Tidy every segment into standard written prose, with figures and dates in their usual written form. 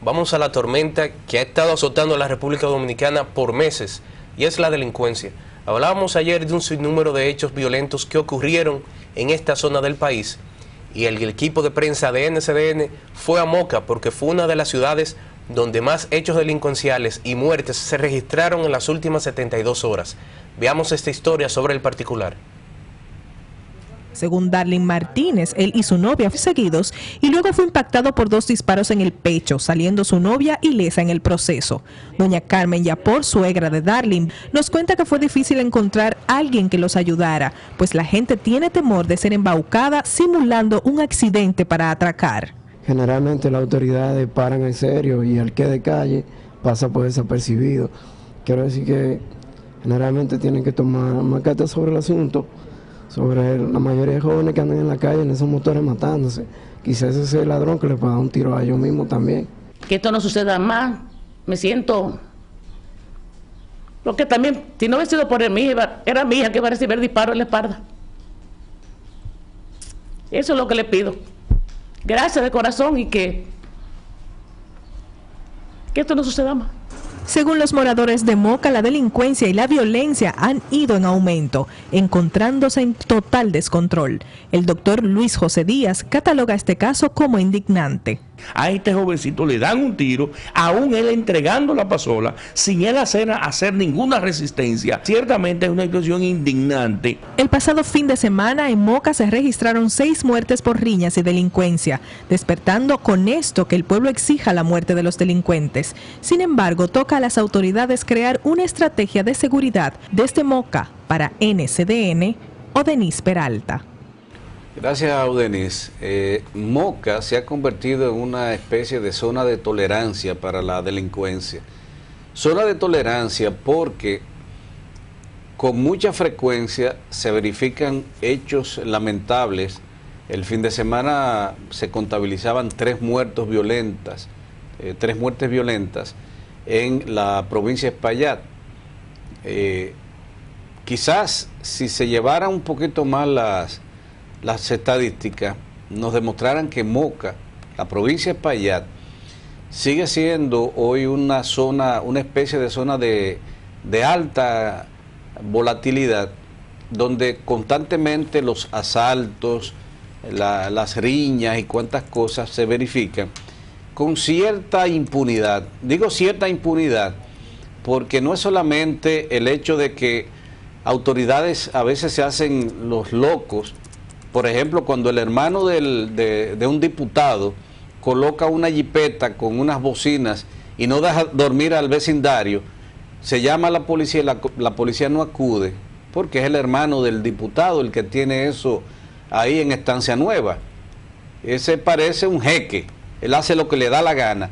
Vamos a la tormenta que ha estado azotando a la República Dominicana por meses, y es la delincuencia. Hablábamos ayer de un sinnúmero de hechos violentos que ocurrieron en esta zona del país, y el equipo de prensa de NCDN fue a Moca porque fue una de las ciudades donde más hechos delincuenciales y muertes se registraron en las últimas 72 horas. Veamos esta historia sobre el particular. Según Darlin Martínez, él y su novia fueron seguidos y luego fue impactado por 2 disparos en el pecho, saliendo su novia ilesa en el proceso. Doña Carmen Yapor, suegra de Darlin, nos cuenta que fue difícil encontrar a alguien que los ayudara, pues la gente tiene temor de ser embaucada simulando un accidente para atracar. Generalmente las autoridades paran en serio y el que de calle pasa por desapercibido. Quiero decir que generalmente tienen que tomar más cartas sobre el asunto, sobre la mayoría de jóvenes que andan en la calle en esos motores matándose. Quizás ese es el ladrón que le pueda dar un tiro a ellos mismos también. Que esto no suceda más, me siento... Porque también, si no hubiera sido por mi hija, era mi hija que iba a recibir disparos en la espalda. Eso es lo que le pido. Gracias de corazón y que esto no suceda más. Según los moradores de Moca, la delincuencia y la violencia han ido en aumento, encontrándose en total descontrol. El doctor Luis José Díaz cataloga este caso como indignante. A este jovencito le dan un tiro, aún él entregando la pasola, sin él hacer ninguna resistencia. Ciertamente es una situación indignante. El pasado fin de semana en Moca se registraron 6 muertes por riñas y delincuencia, despertando con esto que el pueblo exija la muerte de los delincuentes. Sin embargo, toca a las autoridades crear una estrategia de seguridad. Desde Moca, para NCDN, Odenis Peralta. Gracias a Odenis. Moca se ha convertido en una especie de zona de tolerancia para la delincuencia. Zona de tolerancia porque con mucha frecuencia se verifican hechos lamentables. El fin de semana se contabilizaban 3 muertes violentas en la provincia de Espaillat. Quizás si se llevaran un poquito más las estadísticas, nos demostraran que Moca, la provincia de Espaillat, sigue siendo hoy una especie de zona de alta volatilidad, donde constantemente los asaltos, las riñas y cuantas cosas se verifican con cierta impunidad. Digo cierta impunidad porque no es solamente el hecho de que autoridades a veces se hacen los locos. Por ejemplo, cuando el hermano de un diputado coloca una jipeta con unas bocinas y no deja dormir al vecindario, se llama a la policía y la policía no acude, porque es el hermano del diputado el que tiene eso ahí en Estancia Nueva. Ese parece un jeque, él hace lo que le da la gana.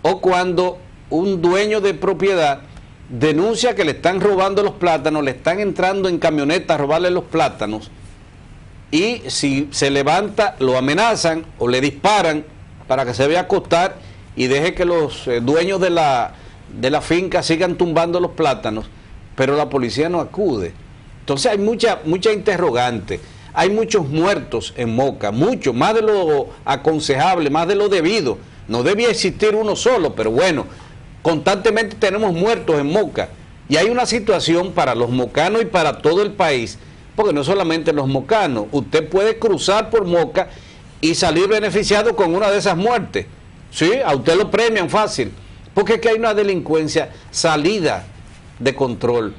O cuando un dueño de propiedad denuncia que le están robando los plátanos, le están entrando en camioneta a robarle los plátanos, y si se levanta lo amenazan o le disparan para que se vaya a acostar y deje que los dueños de la finca sigan tumbando los plátanos, pero la policía no acude. Entonces hay mucha interrogante. Hay muchos muertos en Moca, mucho, más de lo aconsejable, más de lo debido. No debía existir uno solo, pero bueno, constantemente tenemos muertos en Moca. Y hay una situación para los mocanos y para todo el país, porque no solamente los mocanos, usted puede cruzar por Moca y salir beneficiado con una de esas muertes. Sí, a usted lo premian fácil, porque es que hay una delincuencia salida de control.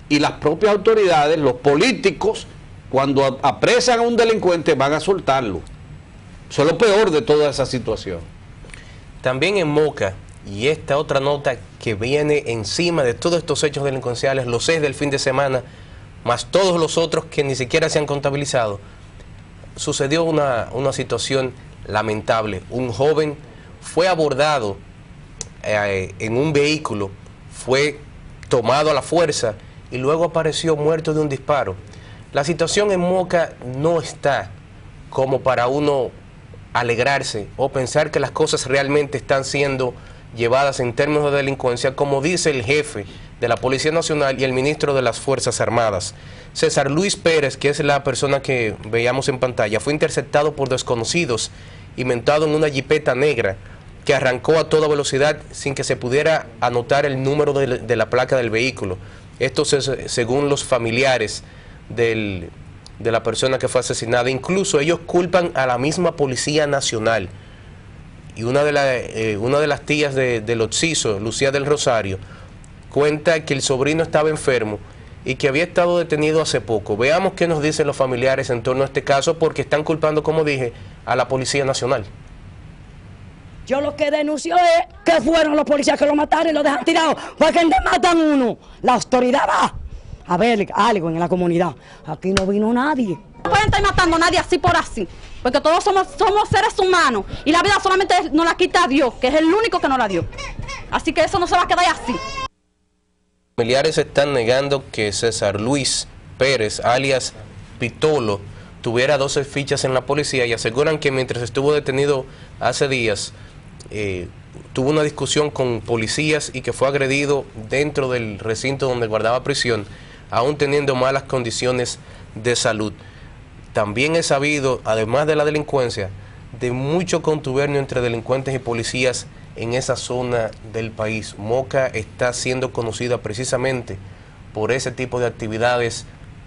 Y las propias autoridades, los políticos, cuando apresan a un delincuente van a soltarlo. Eso es lo peor de toda esa situación. También en Moca, y esta otra nota que viene encima de todos estos hechos delincuenciales, los 6 del fin de semana, más todos los otros que ni siquiera se han contabilizado, sucedió una situación lamentable. Un joven fue abordado en un vehículo, fue tomado a la fuerza y luego apareció muerto de un disparo. La situación en Moca no está como para uno alegrarse o pensar que las cosas realmente están siendo llevadas en términos de delincuencia, como dice el jefe de la Policía Nacional y el ministro de las Fuerzas Armadas. César Luis Pérez, que es la persona que veíamos en pantalla, fue interceptado por desconocidos y montado en una jipeta negra que arrancó a toda velocidad sin que se pudiera anotar el número de la placa del vehículo. Esto según los familiares de la persona que fue asesinada. Incluso ellos culpan a la misma Policía Nacional. Y una de las tías del occiso, Lucía del Rosario, cuenta que el sobrino estaba enfermo y que había estado detenido hace poco. Veamos qué nos dicen los familiares en torno a este caso, porque están culpando, como dije, a la Policía Nacional. Yo lo que denuncio es que fueron los policías que lo mataron y lo dejan tirado. Porque ¿dónde matan uno? La autoridad va a ver algo en la comunidad. Aquí no vino nadie. No pueden estar matando a nadie así por así, porque todos somos seres humanos y la vida solamente nos la quita Dios, que es el único que nos la dio. Así que eso no se va a quedar así. Los familiares están negando que César Luis Pérez, alias Pitolo, tuviera 12 fichas en la policía y aseguran que mientras estuvo detenido hace días, tuvo una discusión con policías y que fue agredido dentro del recinto donde guardaba prisión, aún teniendo malas condiciones de salud. También es sabido, además de la delincuencia, de mucho contubernio entre delincuentes y policías en esa zona del país. Moca está siendo conocida precisamente por ese tipo de actividades,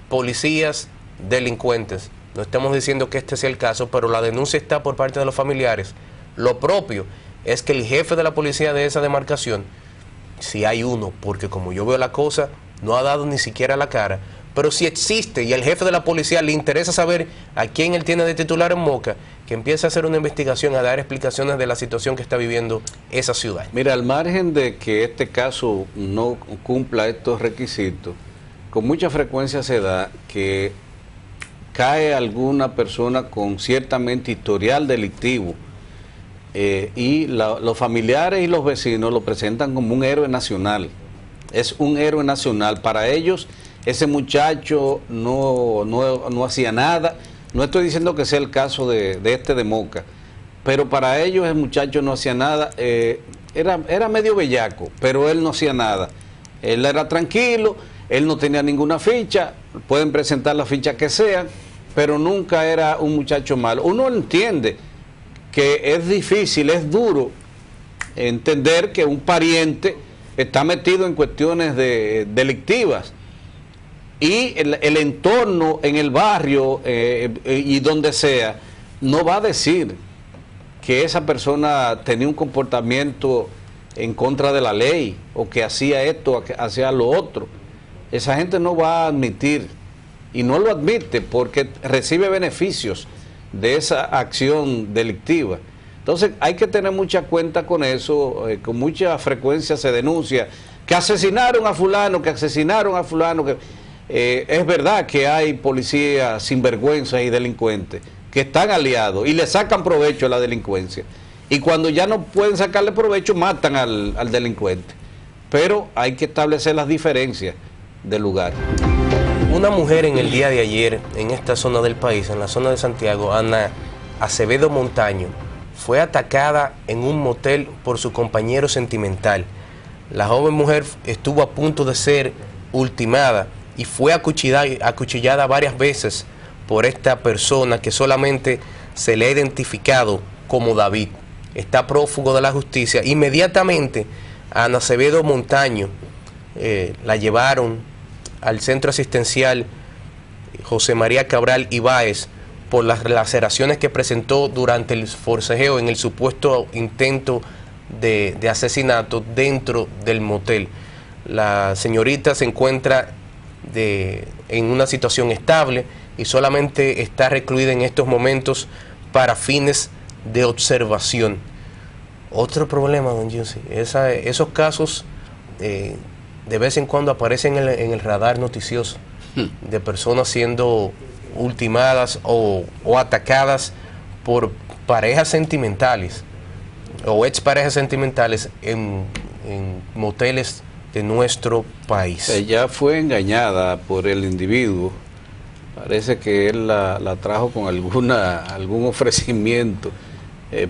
policías, delincuentes. No estamos diciendo que este sea el caso, pero la denuncia está por parte de los familiares. Lo propio es que el jefe de la policía de esa demarcación, si hay uno, porque como yo veo la cosa, no ha dado ni siquiera la cara, pero si existe y al jefe de la policía le interesa saber a quién él tiene de titular en Moca, que empiece a hacer una investigación, a dar explicaciones de la situación que está viviendo esa ciudad. Mira, al margen de que este caso no cumpla estos requisitos, con mucha frecuencia se da que cae alguna persona con ciertamente historial delictivo y los familiares y los vecinos lo presentan como un héroe nacional. Es un héroe nacional. Para ellos, ese muchacho no hacía nada. No estoy diciendo que sea el caso de Moca, pero para ellos el muchacho no hacía nada. Era medio bellaco, pero él no hacía nada. Él era tranquilo, él no tenía ninguna ficha, pueden presentar la ficha que sean, pero nunca era un muchacho malo. Uno entiende que es difícil, es duro entender que un pariente está metido en cuestiones delictivas y el entorno en el barrio y donde sea no va a decir que esa persona tenía un comportamiento en contra de la ley o que hacía esto o que hacía lo otro. Esa gente no va a admitir y no lo admite porque recibe beneficios de esa acción delictiva. Entonces hay que tener mucha cuenta con eso. Con mucha frecuencia se denuncia que asesinaron a fulano, que es verdad que hay policías sinvergüenzas y delincuentes que están aliados y le sacan provecho a la delincuencia, y cuando ya no pueden sacarle provecho matan al delincuente. Pero hay que establecer las diferencias del lugar. Una mujer en el día de ayer en esta zona del país, en la zona de Santiago, Ana Acevedo Montaño, fue atacada en un motel por su compañero sentimental. La joven mujer estuvo a punto de ser ultimada y fue acuchillada varias veces por esta persona que solamente se le ha identificado como David. Está prófugo de la justicia. Inmediatamente a Ana Acevedo Montaño la llevaron al centro asistencial José María Cabral Ibáez por las laceraciones que presentó durante el forcejeo en el supuesto intento de asesinato dentro del motel. La señorita se encuentra en una situación estable y solamente está recluida en estos momentos para fines de observación. Otro problema, don Giussi, esos casos de vez en cuando aparecen en el radar noticioso de personas siendo ultimadas o atacadas por parejas sentimentales o exparejas sentimentales en moteles de nuestro país. Ella fue engañada por el individuo. Parece que él la trajo con algún ofrecimiento,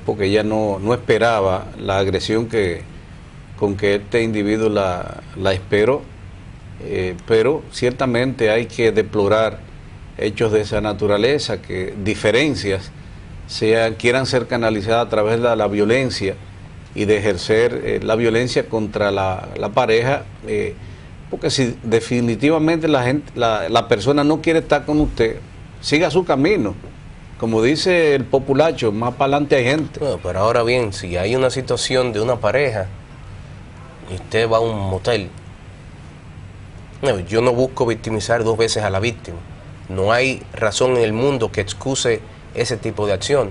porque ella no esperaba la agresión con que este individuo la esperó, pero ciertamente hay que deplorar hechos de esa naturaleza, que diferencias quieran ser canalizadas a través de la violencia y de ejercer la violencia contra la pareja, porque si definitivamente la persona no quiere estar con usted, siga su camino. Como dice el populacho, más para adelante hay gente. Bueno, pero ahora bien, si hay una situación de una pareja y usted va a un motel, yo no busco victimizar 2 veces a la víctima. No hay razón en el mundo que excuse ese tipo de acción,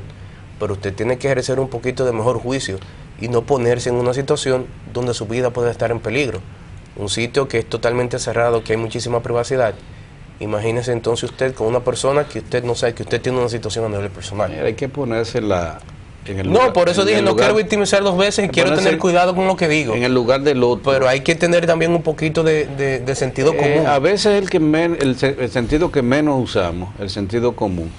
pero usted tiene que ejercer un poquito de mejor juicio y no ponerse en una situación donde su vida puede estar en peligro. Un sitio que es totalmente cerrado, que hay muchísima privacidad. Imagínese entonces usted con una persona que usted no sabe que usted tiene una situación a nivel personal. Hay que ponérsela en el lugar. No, por eso dije, no quiero victimizar 2 veces y quiero tener cuidado con lo que digo. En el lugar del otro. Pero hay que tener también un poquito de sentido común. A veces el sentido que menos usamos, el sentido común.